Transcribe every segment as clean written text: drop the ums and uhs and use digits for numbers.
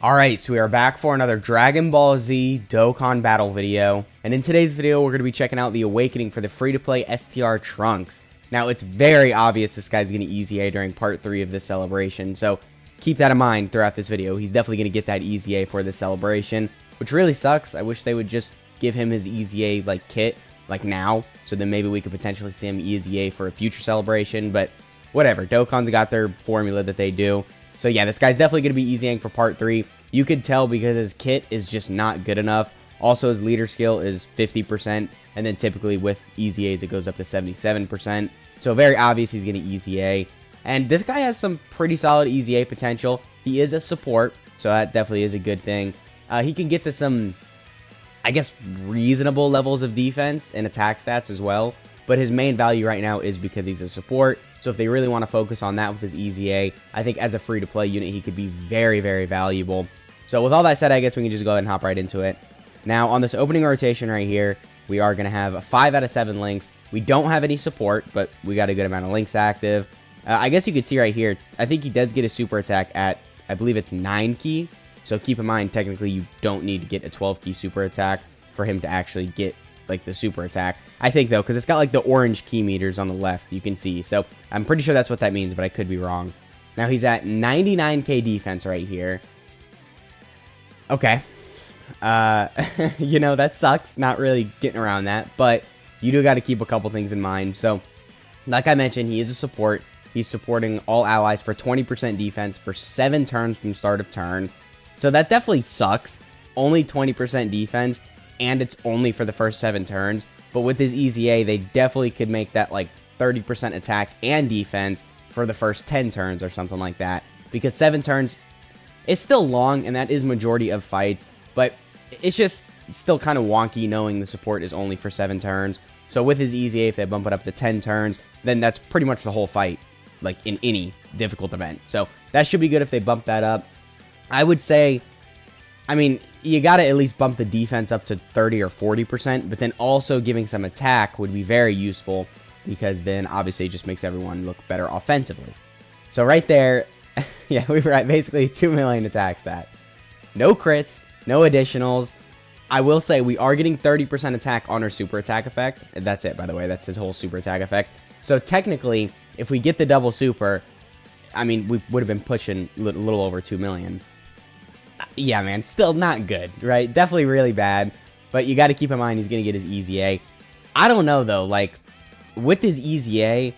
Alright, so we are back for another Dragon Ball Z Dokkan battle video, and in today's video we're going to be checking out the awakening for the free-to-play STR Trunks. Now, it's very obvious this guy's going to EZA during part 3 of this celebration, so keep that in mind throughout this video. He's definitely going to get that EZA for this celebration, which really sucks. I wish they would just give him his EZA, kit, now, so then maybe we could potentially see him EZA for a future celebration, but whatever. Dokkan's got their formula that they do. So yeah, this guy's definitely going to be EZAing for part 3. You could tell because his kit is just not good enough. Also, his leader skill is 50%, and then typically with EZAs it goes up to 77%. So very obvious he's going to EZA. And this guy has some pretty solid EZA potential. He is a support, so that definitely is a good thing. He can get to some, I guess, reasonable levels of defense and attack stats as well. But his main value right now is because he's a support. So if they really want to focus on that with his EZA, I think as a free-to-play unit, he could be very, very valuable. So with all that said, I guess we can just go ahead and hop right into it. Now, on this opening rotation right here, we are going to have 5 out of 7 links. We don't have any support, but we got a good amount of links active. I guess you could see right here, I think he does get a super attack at, I believe it's 9 key. So keep in mind, technically, you don't need to get a 12 key super attack for him to actually get the super attack. I think though, because it's got the orange key meters on the left, you can see. So I'm pretty sure that's what that means, but I could be wrong. Now he's at 99k defense right here. Okay. You know, that sucks. Not really getting around that, but you do got to keep a couple things in mind. So like I mentioned, he is a support. He's supporting all allies for 20% defense for 7 turns from start of turn. So that definitely sucks. Only 20% defense, and it's only for the first 7 turns. But with his EZA, they definitely could make that 30% attack and defense for the first 10 turns or something like that. Because 7 turns is still long, and that is majority of fights. But it's just still kind of wonky knowing the support is only for 7 turns. So with his EZA, if they bump it up to 10 turns, then that's pretty much the whole fight, in any difficult event. So that should be good if they bump that up. I would say, I mean, you got to at least bump the defense up to 30 or 40%, but then also giving some attack would be very useful because then obviously it just makes everyone look better offensively. So right there, yeah, we were at basically 2 million attack stat. No crits, no additionals. I will say we are getting 30% attack on our super attack effect. That's it, by the way. That's his whole super attack effect. So technically, if we get the double super, I mean, we would have been pushing a little over 2 million. Yeah, man, still not good, right? Definitely really bad, but you got to keep in mind he's going to get his EZA. I don't know, though, with his EZA,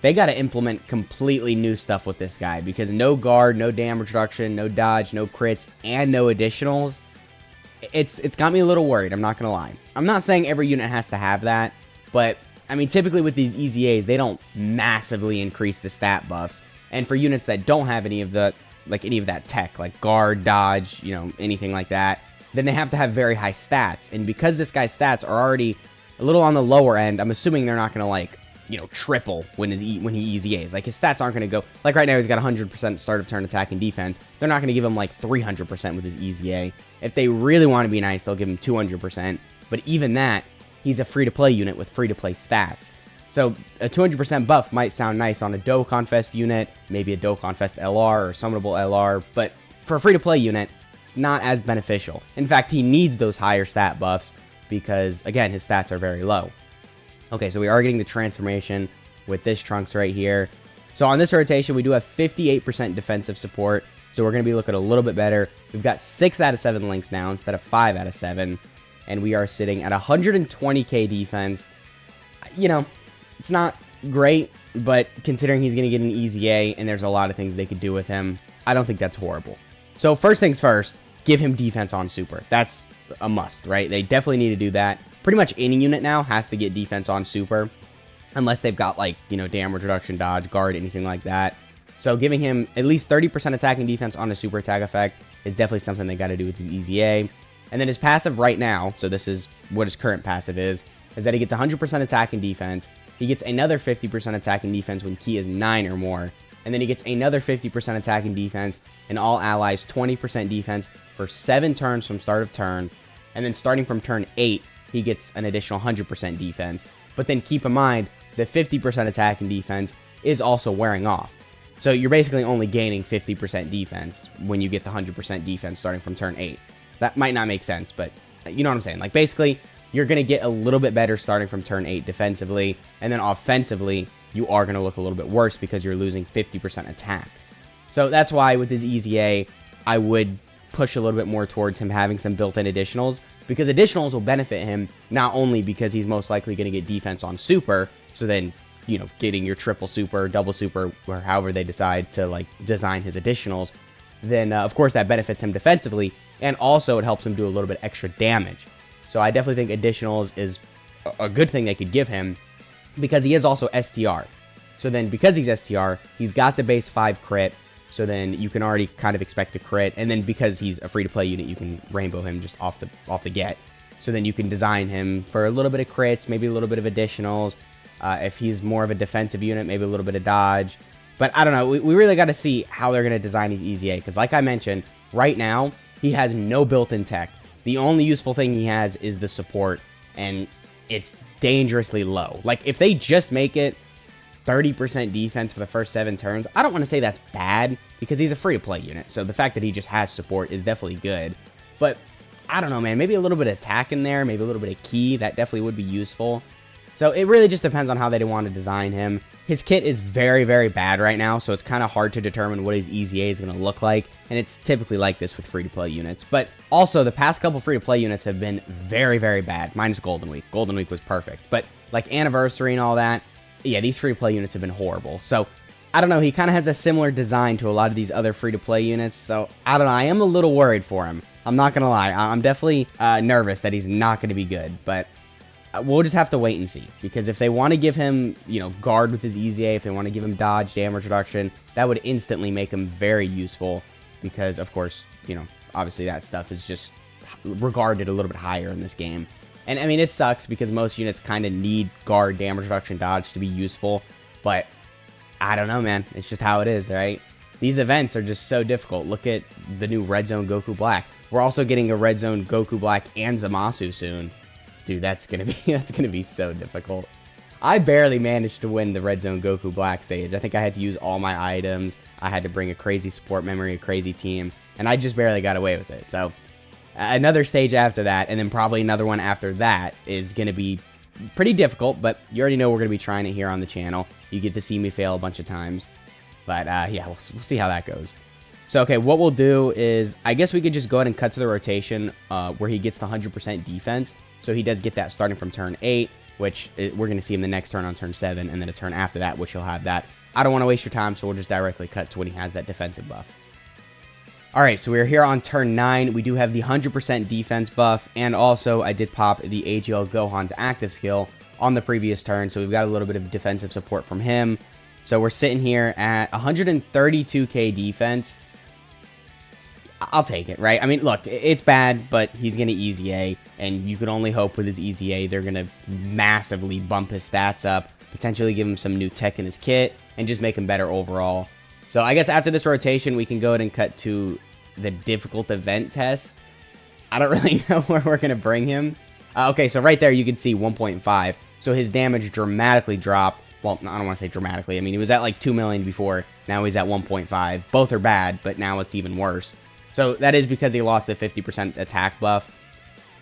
they got to implement completely new stuff with this guy, because no guard, no damage reduction, no dodge, no crits, and no additionals. It's got me a little worried, I'm not going to lie. I'm not saying every unit has to have that, but, I mean, typically with these EZAs, they don't massively increase the stat buffs, and for units that don't have any of the any of that tech, guard, dodge, anything like that, then they have to have very high stats. And because this guy's stats are already a little on the lower end, I'm assuming they're not going to, triple when he EZAs. His stats aren't going to go, right now he's got 100% start of turn attack and defense. They're not going to give him 300% with his EZA. If they really want to be nice, they'll give him 200%. But even that, he's a free-to-play unit with free-to-play stats. So a 200% buff might sound nice on a Dokkan Fest unit, maybe a Dokkan Fest LR or summonable LR, but for a free-to-play unit, it's not as beneficial. In fact, he needs those higher stat buffs because, again, his stats are very low. Okay, so we are getting the transformation with this Trunks right here. So on this rotation, we do have 58% defensive support, so we're going to be looking a little bit better. We've got 6 out of 7 links now instead of 5 out of 7, and we are sitting at 120k defense. It's not great, but considering he's going to get an EZA and there's a lot of things they could do with him, I don't think that's horrible. So first things first, give him defense on super. That's a must, right? They definitely need to do that. Pretty much any unit now has to get defense on super, unless they've got damage reduction, dodge, guard, anything like that. So giving him at least 30% attack and defense on a super attack effect is definitely something they got to do with his EZA. And then his passive right now, so this is what his current passive is that he gets 100% attack and defense. He gets another 50% attack and defense when key is 9 or more. And then he gets another 50% attack and defense, and all allies 20% defense for 7 turns from start of turn. And then starting from turn 8, he gets an additional 100% defense. But then keep in mind, the 50% attack and defense is also wearing off. So you're basically only gaining 50% defense when you get the 100% defense starting from turn 8. That might not make sense, but you know what I'm saying. Like, basically, you're going to get a little bit better starting from turn 8 defensively, and then offensively, you are going to look a little bit worse because you're losing 50% attack. So that's why with his EZA, I would push a little bit more towards him having some built-in additionals, because additionals will benefit him not only because he's most likely going to get defense on super, so then, you know, getting your triple super, double super, or however they decide to, like, design his additionals, then, of course, that benefits him defensively, and also it helps him do a little bit extra damage. So I definitely think additionals is a good thing they could give him, because he is also STR. So then, because he's STR, he's got the base 5 crit, so then you can already kind of expect a crit, and then because he's a free-to-play unit, you can rainbow him just off the get. So then you can design him for a little bit of crits, maybe a little bit of additionals. If he's more of a defensive unit, maybe a little bit of dodge. But I don't know, we really got to see how they're going to design his EZA, because like I mentioned, right now, he has no built-in tech. The only useful thing he has is the support, and it's dangerously low. Like, if they just make it 30% defense for the first 7 turns, I don't want to say that's bad, because he's a free-to-play unit, so the fact that he just has support is definitely good. But, I don't know, man, maybe a little bit of attack in there, maybe a little bit of key, that definitely would be useful. So it really just depends on how they want to design him. His kit is very, very bad right now, so it's kind of hard to determine what his EZA is going to look like, and it's typically like this with free-to-play units. But also, the past couple free-to-play units have been very, very bad, minus Golden Week. Golden Week was perfect, but like Anniversary and all that, yeah, these free-to-play units have been horrible. So, I don't know, he kind of has a similar design to a lot of these other free-to-play units, so I don't know, I am a little worried for him. I'm not going to lie, I'm definitely nervous that he's not going to be good, but we'll just have to wait and see, because if they want to give him, you know, guard with his EZA, if they want to give him dodge, damage reduction, that would instantly make him very useful, because, of course, you know, obviously that stuff is just regarded a little bit higher in this game. And, I mean, it sucks, because most units kind of need guard, damage reduction, dodge to be useful, but I don't know, man. It's just how it is, right? These events are just so difficult. Look at the new Red Zone Goku Black. We're also getting a Red Zone Goku Black and Zamasu soon. Dude, that's gonna be so difficult. I barely managed to win the Red Zone Goku Black stage. I think I had to use all my items. I had to bring a crazy support memory, a crazy team, and I just barely got away with it. So another stage after that, and then probably another one after that, is gonna be pretty difficult. But you already know we're gonna be trying it here on the channel. You get to see me fail a bunch of times, but yeah, we'll see how that goes. So, okay, what we'll do is, I guess we could just go ahead and cut to the rotation where he gets the 100% defense. So he does get that starting from turn 8, which we're going to see him the next turn on turn 7, and then a turn after that, which he'll have that. I don't want to waste your time, so we'll just directly cut to when he has that defensive buff. Alright, so we're here on turn 9. We do have the 100% defense buff, and also I did pop the AGL Gohan's active skill on the previous turn, so we've got a little bit of defensive support from him. So we're sitting here at 132k defense. I'll take it, right? I mean, look, it's bad, but he's going to EZA, and you can only hope with his EZA they're going to massively bump his stats up, potentially give him some new tech in his kit, and just make him better overall. So I guess after this rotation, we can go ahead and cut to the difficult event test. I don't really know where we're going to bring him. Okay, so right there you can see 1.5. So his damage dramatically dropped. Well, I don't want to say dramatically. I mean, he was at like 2 million before. Now he's at 1.5. Both are bad, but now it's even worse. So that is because he lost the 50% attack buff.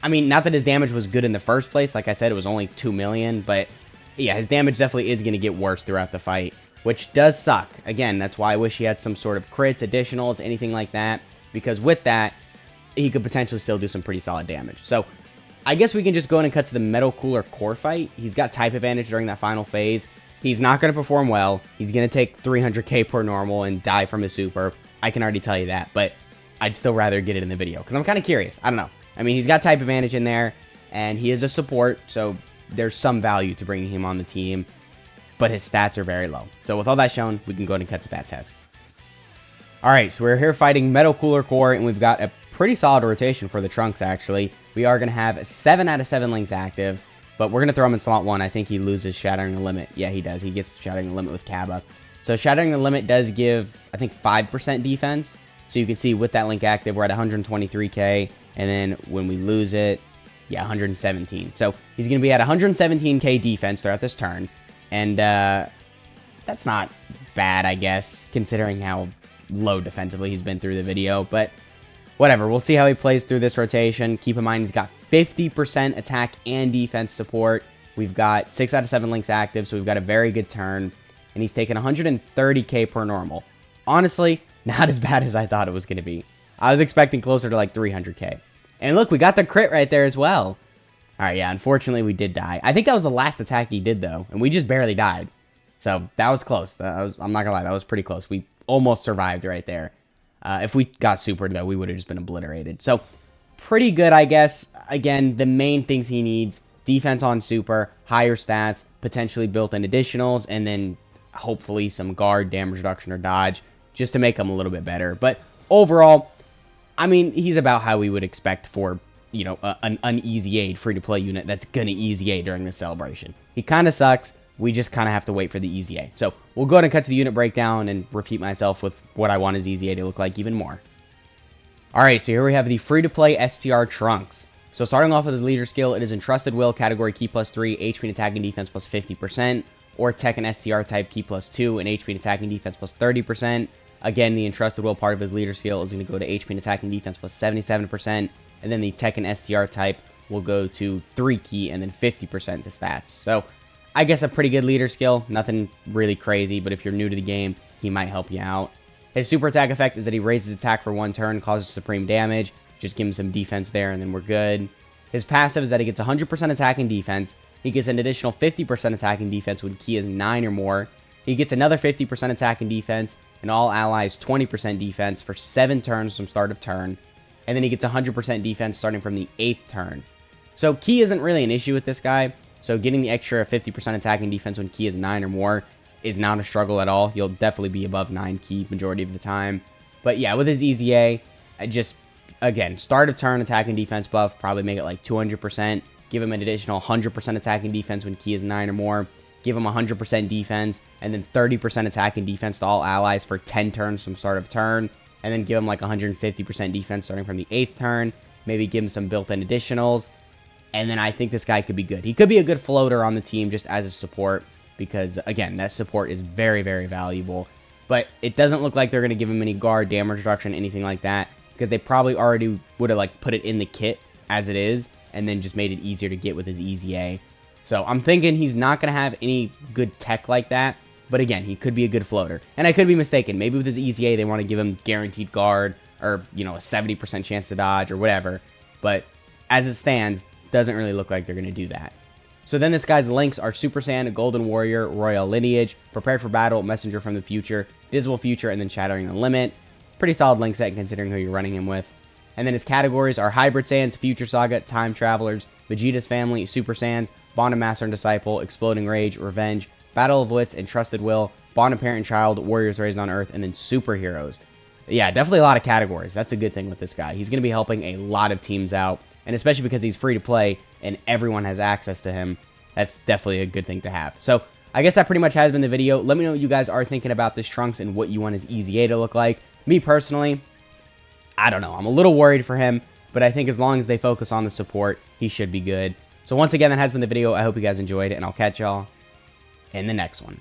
I mean, not that his damage was good in the first place. Like I said, it was only 2 million. But yeah, his damage definitely is going to get worse throughout the fight, which does suck. Again, that's why I wish he had some sort of crits, additionals, anything like that. Because with that, he could potentially still do some pretty solid damage. So I guess we can just go in and cut to the Metal Cooler core fight. He's got type advantage during that final phase. He's not going to perform well. He's going to take 300k per normal and die from his super. I can already tell you that. But I'd still rather get it in the video, because I'm kind of curious. I don't know. I mean, he's got type advantage in there, and he is a support, so there's some value to bringing him on the team, but his stats are very low. So with all that shown, we can go ahead and cut to that test. Alright, so we're here fighting Metal Cooler Core, and we've got a pretty solid rotation for the Trunks, actually. We are going to have 7 out of 7 links active, but we're going to throw him in slot 1. I think he loses Shattering the Limit. Yeah, he does. He gets Shattering the Limit with Kaba. So Shattering the Limit does give, I think, 5% defense. So you can see with that link active, we're at 123k, and then when we lose it, yeah, 117. So he's going to be at 117k defense throughout this turn, and that's not bad, I guess, considering how low defensively he's been through the video. But whatever, we'll see how he plays through this rotation. Keep in mind, he's got 50% attack and defense support. We've got 6 out of 7 links active, so we've got a very good turn. And he's taken 130k per normal. Honestly, not as bad as I thought it was going to be. I was expecting closer to like 300k. And look, we got the crit right there as well. Alright, yeah, unfortunately we did die. I think that was the last attack he did, though. And we just barely died. So that was close. I'm not gonna lie, that was pretty close. We almost survived right there. If we got supered, though, we would have just been obliterated. So pretty good, I guess. Again, the main things he needs: defense on super, higher stats, potentially built-in additionals, and then hopefully some guard, damage reduction, or dodge, just to make him a little bit better. But overall, I mean, he's about how we would expect for, you know, an easy aid free-to-play unit that's going to easy aid during this celebration. He kind of sucks. We just kind of have to wait for the easy aid. So we'll go ahead and cut to the unit breakdown and repeat myself with what I want his easy aid to look like even more. Alright, so here we have the free-to-play STR Trunks. So starting off with his leader skill, it is Entrusted Will, category key +3, HP and attack and defense +50%, or Tech and STR type key +2, and HP and attack and defense +30%. Again, the Entrusted Will part of his leader skill is going to go to HP and attack and defense +77%, and then the Tech and STR type will go to 3 key and then 50% to stats. So I guess a pretty good leader skill, nothing really crazy, but if you're new to the game, he might help you out. His super attack effect is that he raises attack for 1 turn, causes supreme damage. Just give him some defense there, and then we're good. His passive is that he gets 100% attack and defense. He gets an additional 50% attack and defense when key is 9 or more. He gets another 50% attack and defense, and all allies 20% defense for 7 turns from start of turn. And then he gets 100% defense starting from the 8th turn. So key isn't really an issue with this guy. So getting the extra 50% attack and defense when key is 9 or more is not a struggle at all. You'll definitely be above 9 key majority of the time. But yeah, with his EZA, again, start of turn attack and defense buff, probably make it like 200%. Give him an additional 100% attack and defense when key is 9 or more. Give him 100% defense, and then 30% attack and defense to all allies for 10 turns from start of turn. And then give him like 150% defense starting from the 8th turn. Maybe give him some built-in additionals. And then I think this guy could be good. He could be a good floater on the team just as a support, because, again, that support is very, very valuable. But it doesn't look like they're going to give him any guard, damage reduction, anything like that, because they probably already would have like put it in the kit as it is, and then just made it easier to get with his EZA. So I'm thinking he's not going to have any good tech like that, but again, he could be a good floater. And I could be mistaken. Maybe with his EZA, they want to give him guaranteed guard, or, you know, a 70% chance to dodge, or whatever. But as it stands, doesn't really look like they're going to do that. So then this guy's links are Super Saiyan, Golden Warrior, Royal Lineage, Prepared for Battle, Messenger from the Future, Dismal Future, and then Shattering the Limit. Pretty solid link set considering who you're running him with. And then his categories are Hybrid Saiyans, Future Saga, Time Travelers, Vegeta's Family, Super Saiyans, Bond of Master and Disciple, Exploding Rage, Revenge, Battle of Wits, Entrusted Will, Bond of Parent and Child, Warriors Raised on Earth, and then Superheroes. Yeah, definitely a lot of categories. That's a good thing with this guy. He's going to be helping a lot of teams out, and especially because he's free to play and everyone has access to him, that's definitely a good thing to have. So I guess that pretty much has been the video. Let me know what you guys are thinking about this Trunks and what you want his EZA to look like. Me personally, I don't know. I'm a little worried for him, but I think as long as they focus on the support, he should be good. So once again, that has been the video. I hope you guys enjoyed it, and I'll catch y'all in the next one.